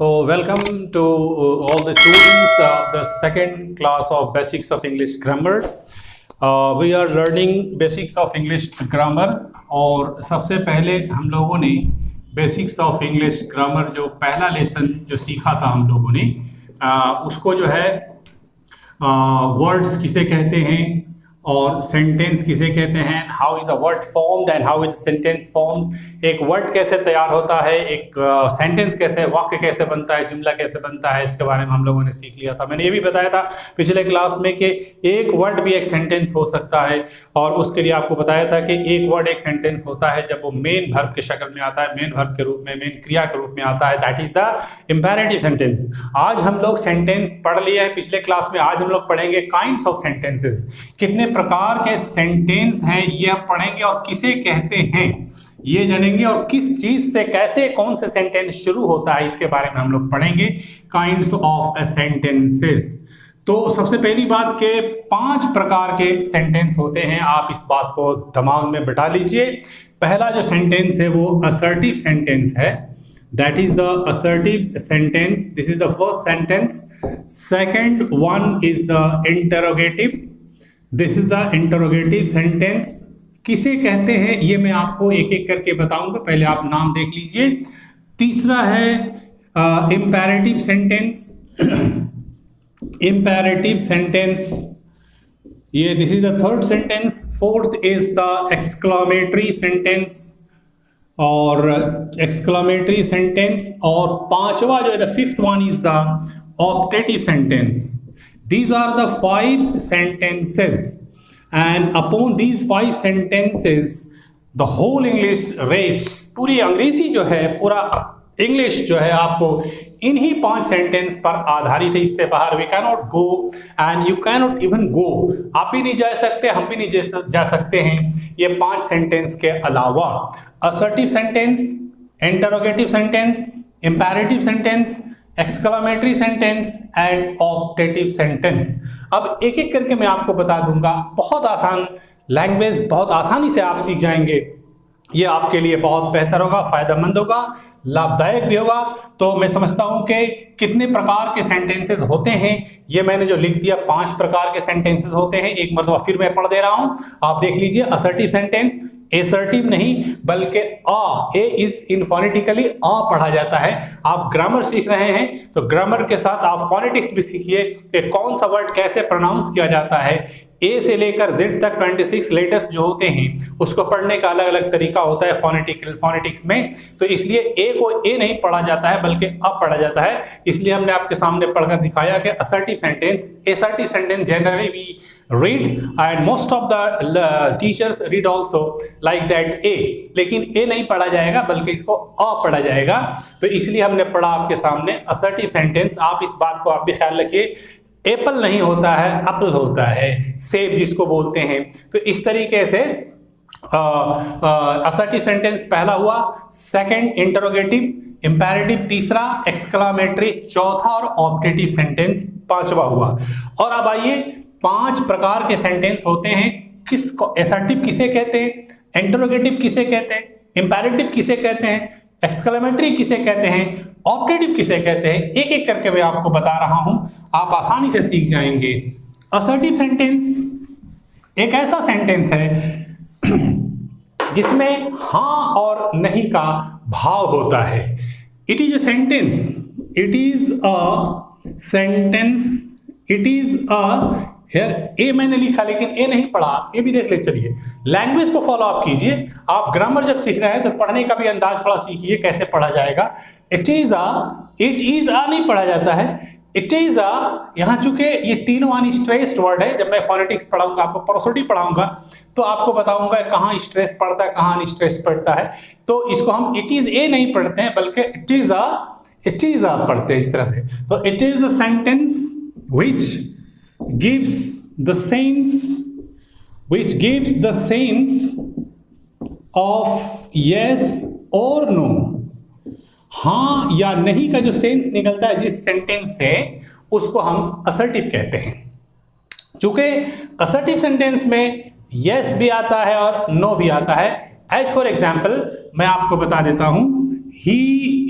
So, welcome to all the students of the second class of Basics of English Grammar. We are learning Basics of English Grammar और सबसे पहले हम लोगों ने Basics of English Grammar जो पहला lesson जो सीखा था हम लोगों ने उसको जो है वर्ड्स किसे कहते हैं और सेंटेंस किसे कहते हैं, how is a word formed and how is sentence formed. एक वर्ड कैसे तैयार होता है, एक सेंटेंस कैसे, वाक्य कैसे बनता है, जुमला कैसे बनता है, इसके बारे में हम लोगों ने सीख लिया था। मैंने ये भी बताया था पिछले क्लास में कि एक वर्ड भी एक सेंटेंस हो सकता है और उसके लिए आपको बताया था कि एक वर्ड एक सेंटेंस होता है जब वो मेन वर्ब के शक्ल में आता है, मेन वर्ब के रूप में, मेन क्रिया के रूप में आता है, that is the imperative sentence. आज हम लोग सेंटेंस पढ़ लिए हैं पिछले क्लास में, आज हम लोग पढ़ेंगे काइंड्स ऑफ सेंटेंसेस। कितने प्रकार के सेंटेंस हैं ये हम पढ़ेंगे और किसे कहते हैं ये जानेंगे और किस चीज से कैसे कौन से सेंटेंस शुरू होता है इसके बारे में हम लोग पढ़ेंगे, काइंड्स ऑफ सेंटेंसेस। तो सबसे पहली बात के 5 प्रकार के सेंटेंस होते हैं, आप इस बात को दिमाग में बिठा लीजिए। पहला जो सेंटेंस है वो असर्टिव सेंटेंस है, that is the assertive sentence, this is the first sentence. Second one is the interrogative, this is the interrogative sentence। किसे कहते हैं ये मैं आपको एक एक करके बताऊंगा, पहले आप नाम देख लीजिए। तीसरा है imperative sentence, imperative sentence, ये this is the third sentence। Fourth is the exclamatory sentence और एक्सक्लेमेटरी सेंटेंस, और पांचवा जो है the fifth one is the optative sentence. These are the 5 sentences and upon these 5 sentences the whole English rest, पूरी अंग्रेजी जो है, पूरा इंग्लिश जो है आपको इन्हीं 5 सेंटेंस पर आधारित है। इससे बाहर we cannot go and you cannot even go, आप भी नहीं जा सकते, हम भी नहीं जा सकते हैं ये 5 सेंटेंस के अलावा। Assertive sentence, interrogative sentence, imperative sentence, exclamatory sentence and optative sentence. अब एक एक करके मैं आपको बता दूंगा, बहुत आसान लैंग्वेज, बहुत आसानी से आप सीख जाएंगे। ये आपके लिए बहुत बेहतर होगा, फायदेमंद होगा, लाभदायक भी होगा। तो मैं समझता हूं कि कितने प्रकार के सेंटेंसेस होते हैं ये मैंने जो लिख दिया, 5 प्रकार के सेंटेंसेस होते हैं। एक मरतबा फिर मैं पढ़ दे रहा हूं, आप देख लीजिए। असर्टिव सेंटेंस, एसर्टिव नहीं बल्कि ए इज इन फोनेटिकली आ पढ़ा जाता है। आप ग्रामर सीख रहे हैं तो ग्रामर के साथ आप फोनेटिक्स भी सीखिए कि कौन सा वर्ड कैसे प्रोनाउंस किया जाता है। ए से लेकर जेड तक 26 लेटर्स जो होते हैं उसको पढ़ने का अलग अलग तरीका होता है फोनेटिक्स में। तो इसलिए ए को ए नहीं पढ़ा जाता है बल्कि अब पढ़ा जाता है। इसलिए हमने आपके सामने पढ़कर दिखाया कि assertive sentence, assertive sentence generally we read and most of the teachers read also like that a, लेकिन a नहीं पढ़ा जाएगा बल्कि इसको a पढ़ा जाएगा। तो इसलिए हमने पढ़ा आपके सामने असर्टिव सेंटेंस। आप इस बात को आप भी ख्याल रखिए, एप्पल नहीं होता है, एप्पल होता है, सेब जिसको बोलते हैं। तो इस तरीके से असर्टिव सेंटेंस पहला हुआ, सेकंड इंटरोगेटिव, इंपेरेटिव तीसरा, एक्सक्लेमेटरी चौथा और ऑप्टेटिव सेंटेंस 5वां हुआ। और अब आइए 5 प्रकार के सेंटेंस होते हैं। किसको असर्टिव किसे कहते हैं, इंटरोगेटिव किसे कहते हैं, इंपेरेटिव किसे कहते हैं, एक्सक्लेमेटरी किसे कहते हैं, ऑप्टेटिव किसे कहते हैं, एक एक करके मैं आपको बता रहा हूं, आप आसानी से सीख जाएंगे। असर्टिव सेंटेंस एक ऐसा सेंटेंस है जिसमें हां और नहीं का भाव होता है। It is a sentence, it is a sentence, it is a a मैंने लिखा लेकिन ए नहीं पढ़ा, ये भी देख ले। चलिए लैंग्वेज को फॉलो अप कीजिए। आप ग्रामर जब सीख रहे हैं तो पढ़ने का भी अंदाज थोड़ा सीखिए कैसे पढ़ा जाएगा। इट इज अ नहीं पढ़ा जाता है, इट इज अ। यहाँ चूंकि ये तीनों अनस्ट्रेस्ड वर्ड है, जब मैं फोनेटिक्स पढ़ाऊंगा, आपको प्रोसोडी पढ़ाऊंगा तो आपको बताऊंगा कहाँ स्ट्रेस पड़ता है, कहाँ अनस्ट्रेस पड़ता है। तो इसको हम इट इज ए नहीं पढ़ते हैं बल्कि इट इज अ पढ़ते हैं इस तरह से। तो it is a sentence which gives the sense of yes or no, हाँ या नहीं का जो सेंस निकलता है जिस सेंटेंस से, उसको हम असर्टिव कहते हैं। चूंकि असर्टिव सेंटेंस में yes भी आता है और no भी आता है। एज फॉर एग्जाम्पल मैं आपको बता देता हूं, he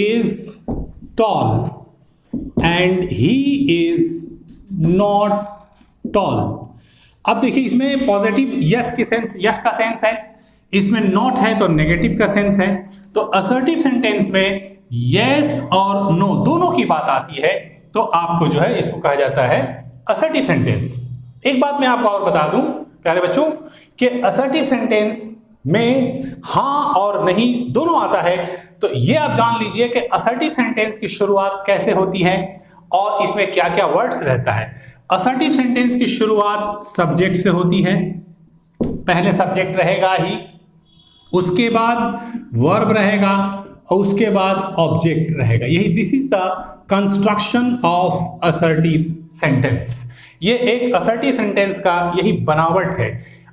is tall, and he is not toll. अब देखिए इसमें पॉजिटिव यस की सेंस, यस का सेंस है, इसमें नॉट है तो नेगेटिव का सेंस है। तो असर्टिव सेंटेंस में यस और नो दोनों की बात आती है तो आपको जो है इसको कहा जाता है असर्टिव सेंटेंस। एक बात मैं आपको और बता दूं प्यारे बच्चों कि असर्टिव सेंटेंस में हां और नहीं दोनों आता है। तो ये आप जान लीजिए कि असर्टिव सेंटेंस की शुरुआत कैसे होती है और इसमें क्या क्या वर्ड्स रहता है। असर्टिव सेंटेंस की शुरुआत सब्जेक्ट से होती है, पहले सब्जेक्ट रहेगा ही, उसके बाद वर्ब रहेगा और उसके बाद ऑब्जेक्ट रहेगा। यही this is the construction of assertive sentence. ये एक असर्टिव सेंटेंस का यही बनावट है।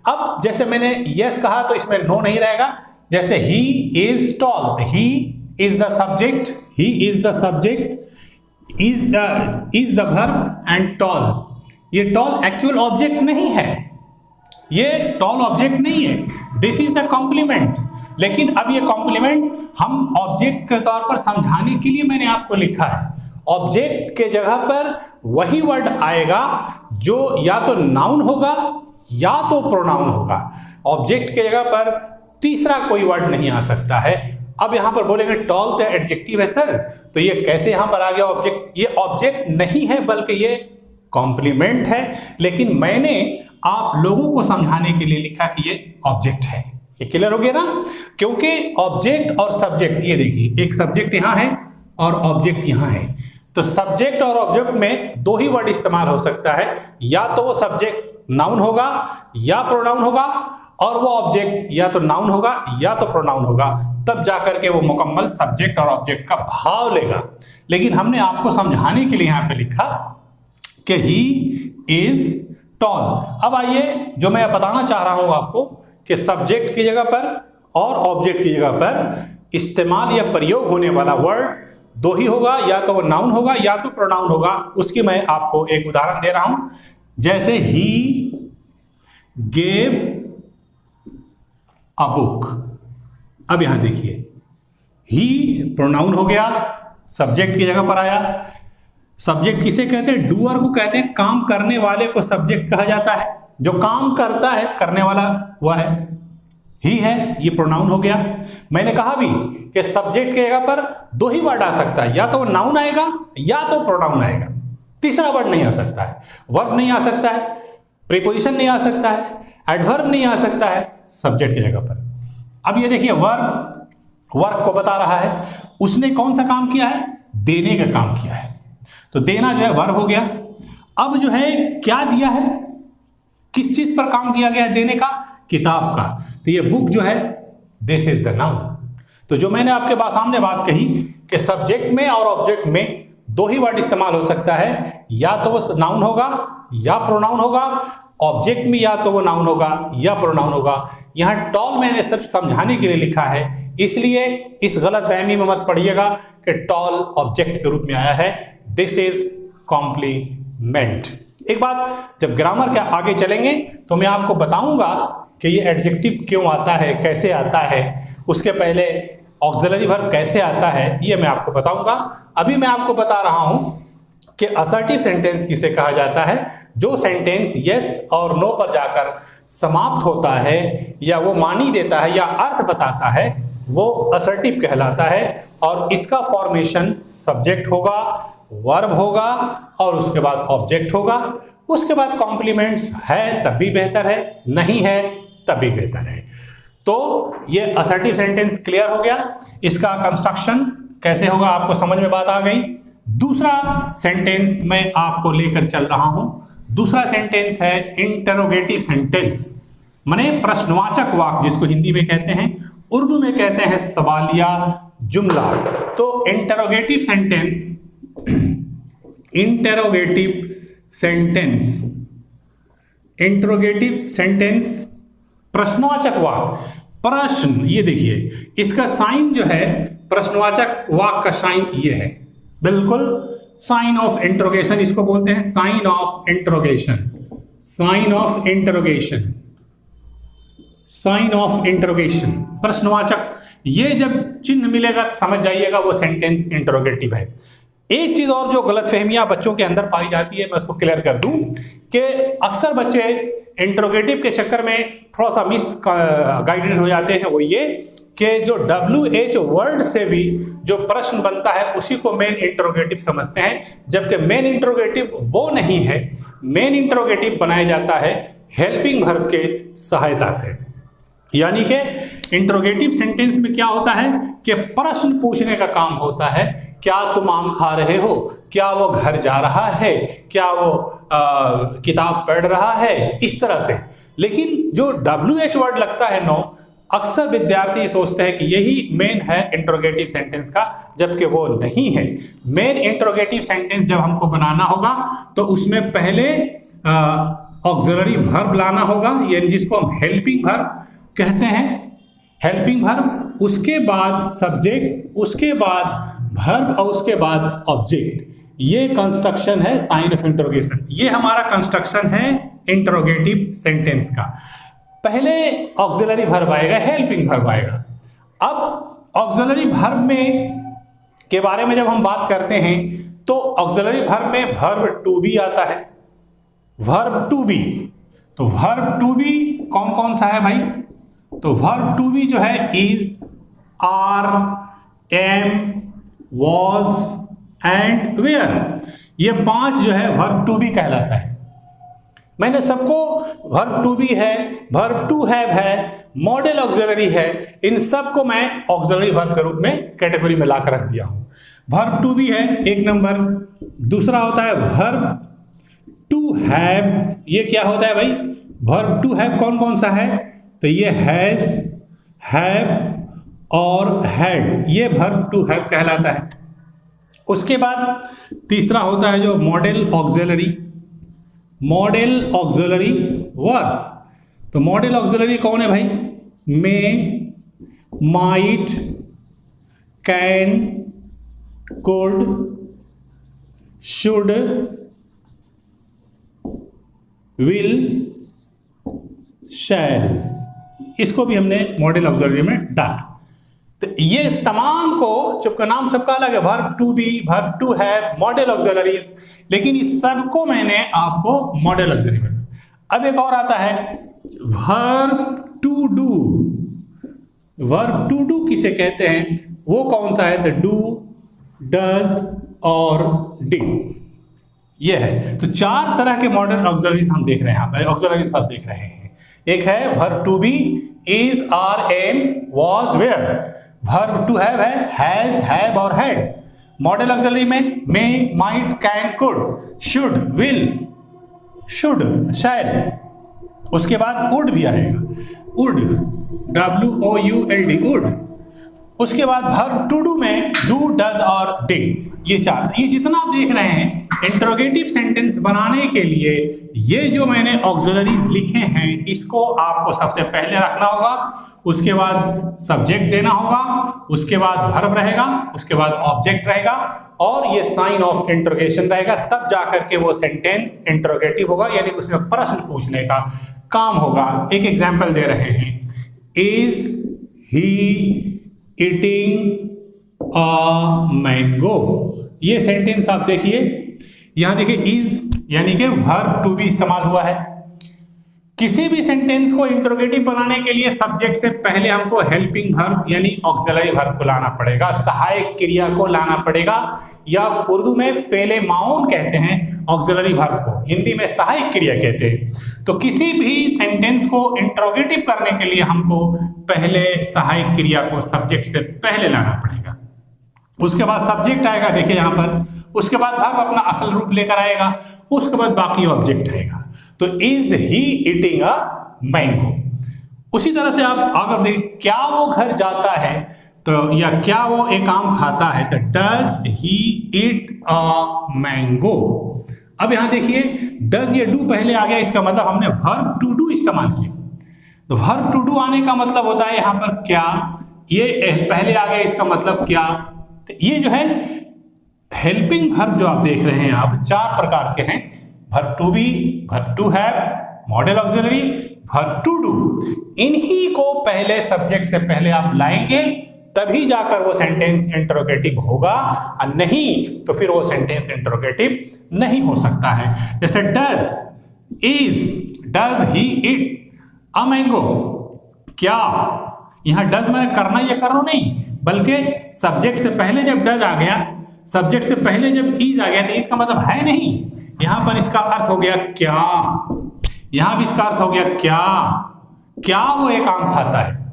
अब जैसे मैंने यस कहा तो इसमें नो नहीं रहेगा। जैसे he is tall, he is the subject, he is the subject, is the verb and tall. ये टॉल एक्चुअल ऑब्जेक्ट नहीं है, ये टॉल ऑब्जेक्ट नहीं है, दिस इज द कॉम्प्लीमेंट। लेकिन अब ये कॉम्प्लीमेंट हम ऑब्जेक्ट के तौर पर समझाने के लिए मैंने आपको लिखा है। ऑब्जेक्ट के जगह पर वही वर्ड आएगा जो या तो नाउन होगा या तो प्रोनाउन होगा। ऑब्जेक्ट के जगह पर तीसरा कोई वर्ड नहीं आ सकता है। अब यहां पर बोलेंगे टॉल तो एडजेक्टिव है सर, तो ये कैसे यहां पर आ गया ऑब्जेक्ट? ये ऑब्जेक्ट नहीं है बल्कि ये कॉम्प्लीमेंट है, लेकिन मैंने आप लोगों को समझाने के लिए लिखा कि ये ऑब्जेक्ट है। ये क्लियर हो गया ना? क्योंकि ऑब्जेक्ट और सब्जेक्ट, ये देखिए एक सब्जेक्ट यहां है और ऑब्जेक्ट यहां है, तो सब्जेक्ट और ऑब्जेक्ट में दो ही वर्ड इस्तेमाल हो सकता है, या तो वो सब्जेक्ट नाउन होगा या प्रोनाउन होगा, और वो ऑब्जेक्ट या तो नाउन होगा या तो प्रोनाउन होगा, तब जाकर के वो मुकम्मल सब्जेक्ट और ऑब्जेक्ट का भाव लेगा। लेकिन हमने आपको समझाने के लिए यहां पे लिखा कि ही इज टॉल। अब आइए जो मैं बताना चाह रहा हूं आपको कि सब्जेक्ट की जगह पर और ऑब्जेक्ट की जगह पर इस्तेमाल या प्रयोग होने वाला वर्ड दो ही होगा, या तो वो नाउन होगा या तो प्रोनाउन होगा। उसकी मैं आपको एक उदाहरण दे रहा हूं। जैसे ही गेव अ बुक। अब यहां देखिए ही प्रोनाउन हो गया, सब्जेक्ट की जगह पर आया। सब्जेक्ट किसे कहते हैं? डूअर को कहते हैं। काम करने वाले को सब्जेक्ट कहा जाता है, जो काम करता है, करने वाला वह है, ही है, ये प्रोनाउन हो गया। मैंने कहा भी कि सब्जेक्ट की जगह पर दो ही वर्ड आ सकता है, या तो नाउन आएगा या तो प्रोनाउन आएगा, तीसरा वर्ड नहीं आ सकता है। वर्ब नहीं आ सकता है, प्रीपोजिशन नहीं आ सकता है, एडवर्ब नहीं आ सकता है सब्जेक्ट की जगह पर। अब ये देखिए वर्क को बता रहा है, उसने कौन सा काम किया है? देने का काम किया है, तो देना जो है वर्ब हो गया। अब जो है क्या दिया है, किस चीज पर काम किया गया? देने का, किताब का। तो ये बुक जो है दिस इज द नाउन। तो जो मैंने आपके सामने बात कही कि सब्जेक्ट में और ऑब्जेक्ट में दो ही वर्ड इस्तेमाल हो सकता है, या तो वो नाउन होगा या प्रोनाउन होगा। ऑब्जेक्ट में या तो वो नाउन होगा या प्रोनाउन होगा। यहां टॉल मैंने सिर्फ समझाने के लिए लिखा है, इसलिए इस गलतफहमी में मत पड़िएगा कि टॉल ऑब्जेक्ट के रूप में आया है। This is complement. एक बात, जब ग्रामर के आगे चलेंगे तो मैं आपको बताऊंगा कि ये एडजेक्टिव क्यों आता है, कैसे आता है, उसके पहले ऑक्सिलरी वर्ब कैसे आता है, ये मैं आपको बताऊंगा। अभी मैं आपको बता रहा हूं कि असर्टिव सेंटेंस किसे कहा जाता है। जो सेंटेंस यस और नो पर जाकर समाप्त होता है, या वो मानी देता है या अर्थ बताता है, वो असर्टिव कहलाता है। और इसका फॉर्मेशन सब्जेक्ट होगा, वर्ब होगा और उसके बाद ऑब्जेक्ट होगा। उसके बाद कॉम्प्लीमेंट्स है तब भी बेहतर है, नहीं है तब भी बेहतर है। तो ये असर्टिव सेंटेंस क्लियर हो गया। इसका कंस्ट्रक्शन कैसे होगा आपको समझ में बात आ गई। दूसरा सेंटेंस मैं आपको लेकर चल रहा हूं। दूसरा सेंटेंस है इंटरोगेटिव सेंटेंस, माने प्रश्नवाचक वाक्य, जिसको हिंदी में कहते हैं, उर्दू में कहते हैं सवालिया जुमला। तो इंटरोगेटिव सेंटेंस प्रश्नवाचक वाक्य। प्रश्न, ये देखिए इसका साइन जो है, प्रश्नवाचक वाक्य का साइन ये है, बिल्कुल साइन ऑफ इंटरोगेशन इसको बोलते हैं, sign of interrogation, sign of interrogation, sign of interrogation, प्रश्नवाचक। ये जब चिन्ह मिलेगा समझ जाइएगा वो सेंटेंस इंटरोगेटिव है। एक चीज और जो गलतफहमियां बच्चों के अंदर पाई जाती है, मैं उसको क्लियर कर दूं कि अक्सर बच्चे इंट्रोगेटिव के चक्कर में थोड़ा सा मिस गाइडेड हो जाते हैं। वो ये कि जो WH वर्ड से भी जो प्रश्न बनता है उसी को मेन इंट्रोगेटिव समझते हैं, जबकि मेन इंट्रोगेटिव वो नहीं है। मेन इंट्रोगेटिव बनाया जाता है हेल्पिंग वर्ब के सहायता से। यानी कि इंट्रोगेटिव सेंटेंस में क्या होता है कि प्रश्न पूछने का काम होता है, क्या तुम आम खा रहे हो, क्या वो घर जा रहा है, क्या वो किताब पढ़ रहा है, इस तरह से। लेकिन जो WH वर्ड लगता है नो, अक्सर विद्यार्थी सोचते हैं कि यही मेन है इंट्रोगेटिव सेंटेंस का, जबकि वो नहीं है। मेन इंट्रोगेटिव सेंटेंस जब हमको बनाना होगा तो उसमें पहले ऑक्सिलरी वर्ब लाना होगा, यानी जिसको हम हेल्पिंग वर्ब कहते हैं, हेल्पिंग वर्ब, उसके बाद सब्जेक्ट, उसके बाद वर्ब और उसके बाद ऑब्जेक्ट। ये कंस्ट्रक्शन है साइन ऑफ इंट्रोगेशन। ये हमारा कंस्ट्रक्शन है इंट्रोगेटिव सेंटेंस का। पहले ऑक्सिलरी वर्ब आएगा, हेल्पिंग वर्ब आएगा। अब ऑक्सिलरी वर्ब में के बारे में जब हम बात करते हैं तो ऑक्सिलरी वर्ब में वर्ब टू बी आता है, वर्ब टू बी। तो वर्ब टू बी कौन कौन सा है भाई? तो वर्ब टू बी जो है is, are, am, was and were, ये 5 जो है वर्ब टू बी कहलाता है। मैंने सबको वर्ब टू बी है, वर्ब टू हैव है, मॉडल ऑक्सिलरी है, इन सब को मैं ऑक्सिलरी वर्ब के रूप में कैटेगरी में लाकर रख दिया हूं। वर्ब टू बी है एक नंबर। दूसरा होता है वर्ब टू हैव। ये क्या होता है भाई? वर्ब टू हैव कौन कौन सा है? तो ये हैज, हैव और हैड, ये वर्ब टू हैव कहलाता है। उसके बाद तीसरा होता है जो modal auxiliary, modal auxiliary verb. तो मॉडल ऑक्सिलरी कौन है भाई? May, might, can, could, should, will, shall, इसको भी हमने मॉडल ऑक्सिलरी में डाला। तो ये तमाम को, चुपका नाम सबका अलग है, verb to be, verb to have, modal auxiliaries, लेकिन इस सबको मैंने आपको मॉडल ऑक्सिलरी में। अब एक और आता है verb to do. Verb to do किसे कहते हैं? वो कौन सा है? तो डू, डज और डिड, ये है। तो 4 तरह के मॉडल ऑक्सिलरीज हम देख रहे हैं, यहाँ पे ऑक्सिलरीज आप देख रहे हैं। एक है verb to be, is, are, am, was, were. Verb to have है हैज, हैव और हैड। मॉडल ऑक्सिलरी में may, might, can, could, should, will, should, shall. उसके बाद वुड भी आएगा, वुड, WOULD, वुड। उसके बाद वर्ब टू डू में डू, डज और डिड, ये 4। ये जितना आप देख रहे हैं इंट्रोगेटिव सेंटेंस बनाने के लिए, ये जो मैंने ऑक्सिलरीज लिखे हैं इसको आपको सबसे पहले रखना होगा। उसके बाद सब्जेक्ट देना होगा, उसके बाद वर्ब रहेगा, उसके बाद ऑब्जेक्ट रहेगा और ये साइन ऑफ इंट्रोगेशन रहेगा। तब जाकर के वो सेंटेंस इंट्रोगेटिव होगा, यानी उसमें प्रश्न पूछने का काम होगा। एक एग्जाम्पल दे रहे हैं, is he eating a mango. ये सेंटेंस आप देखिए, यहां देखिए इज यानी कि वर्ब टू बी इस्तेमाल हुआ है। किसी भी सेंटेंस को इंट्रोगेटिव बनाने के लिए सब्जेक्ट से पहले हमको हेल्पिंग वर्ब यानी ऑक्सिलरी वर्ब को लाना पड़ेगा, सहायक क्रिया को लाना पड़ेगा, या उर्दू में फेले माउन कहते हैं ऑक्सिलरी वर्ब को, हिंदी में सहायक क्रिया कहते हैं। तो किसी भी सेंटेंस को इंट्रोगेटिव करने के लिए हमको पहले सहायक क्रिया को सब्जेक्ट से पहले लाना पड़ेगा। उसके बाद सब्जेक्ट आएगा, देखिए यहाँ पर, उसके बाद वर्ब अपना असल रूप लेकर आएगा, उसके बाद बाकी ऑब्जेक्ट आएगा। तो is he eating a mango. उसी तरह से आप अगर देखें क्या वो घर जाता है, तो या क्या वो एक आम खाता है, तो does he eat a mango. अब यहां देखिए डज, ये डू पहले आ गया, इसका मतलब हमने वर्ब टू डू इस्तेमाल किया। तो वर्ब टू डू आने का मतलब होता है यहां पर क्या, ये पहले आ गया, इसका मतलब क्या। तो ये जो है हेल्पिंग वर्ब जो आप देख रहे हैं, आप 4 प्रकार के हैं, verb to be, verb to have, modal auxiliary, verb to do. इन्हीं को पहले सब्जेक्ट से पहले आप लाएंगे, तभी जाकर वो सेंटेंस इंटरोगेटिव होगा, और नहीं तो फिर वो सेंटेंस इंटरोगेटिव नहीं हो सकता है। जैसे does he it a mango, क्या, यहां डज मैंने करना या करो नहीं, बल्कि सब्जेक्ट से पहले जब डज आ गया, सब्जेक्ट से पहले जब इज आ गया तो इसका मतलब है नहीं, यहां पर इसका अर्थ हो गया क्या, यहां भी इसका अर्थ हो गया क्या, क्या वो एक आम खाता है।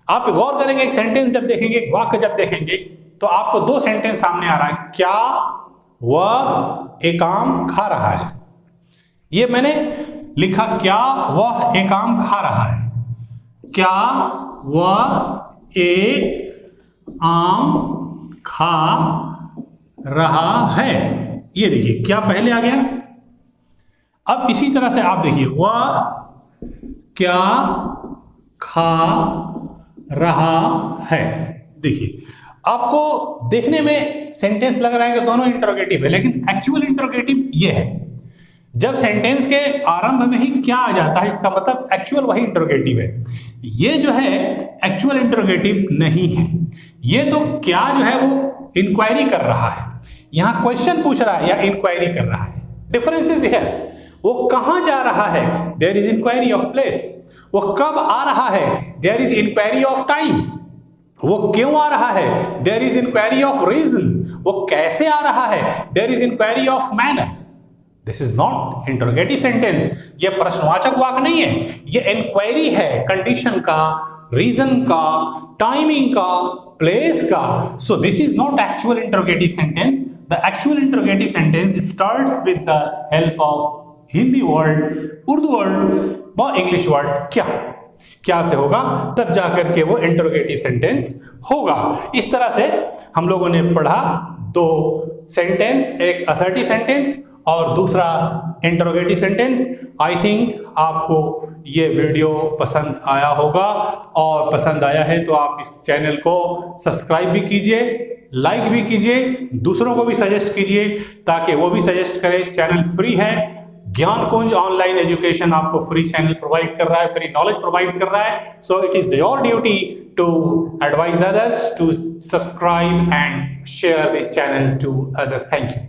आप गौर करेंगे, एक सेंटेंस जब देखेंगे, एक वाक्य जब देखेंगे, तो आपको दो सेंटेंस सामने आ रहा है, क्या वह एक आम खा रहा है। ये मैंने लिखा क्या वह एक आम खा रहा है, क्या वह एक आम खा रहा है, ये देखिए क्या पहले आ गया। अब इसी तरह से आप देखिए, वह क्या खा रहा है, देखिए आपको देखने में सेंटेंस लग रहा है कि दोनों इंटरोगेटिव है, लेकिन एक्चुअल इंटरोगेटिव ये है, जब सेंटेंस के आरंभ में ही क्या आ जाता है, इसका मतलब एक्चुअल वही इंटरोगेटिव है। ये जो है एक्चुअल इंटरोगेटिव नहीं है, ये तो क्या जो है वो इंक्वायरी कर रहा है, यहां क्वेश्चन पूछ रहा है या इंक्वायरी कर रहा है। डिफरेंसेस है, वो कहां जा रहा है, there is inquiry of place, वो कब आ रहा है, there is inquiry of time, वो क्यों आ रहा है, there is inquiry of reason, वो कैसे आ रहा है, there is inquiry of manner. This is not interrogative sentence, ये प्रश्नवाचक वाक्य नहीं है, ये इंक्वायरी है कंडीशन का, रीजन का, टाइमिंग का, प्लेस का। So this is not actual interrogative sentence. The actual interrogative sentence starts with the help of Hindi word, Urdu word व इंग्लिश वर्ड क्या से होगा, तब जाकर के वो इंटरोगेटिव सेंटेंस होगा। इस तरह से हम लोगों ने पढ़ा दो सेंटेंस, एक असर्टिव सेंटेंस और दूसरा इंटरोगेटिव सेंटेंस। आई थिंक आपको ये वीडियो पसंद आया होगा, और पसंद आया है तो आप इस चैनल को सब्सक्राइब भी कीजिए, लाइक भी कीजिए, दूसरों को भी सजेस्ट कीजिए ताकि वो भी सजेस्ट करें। चैनल फ्री है, ज्ञान कुंज ऑनलाइन एजुकेशन आपको फ्री चैनल प्रोवाइड कर रहा है, फ्री नॉलेज प्रोवाइड कर रहा है। So it is your duty to advise others to subscribe and share this channel to others. Thank you.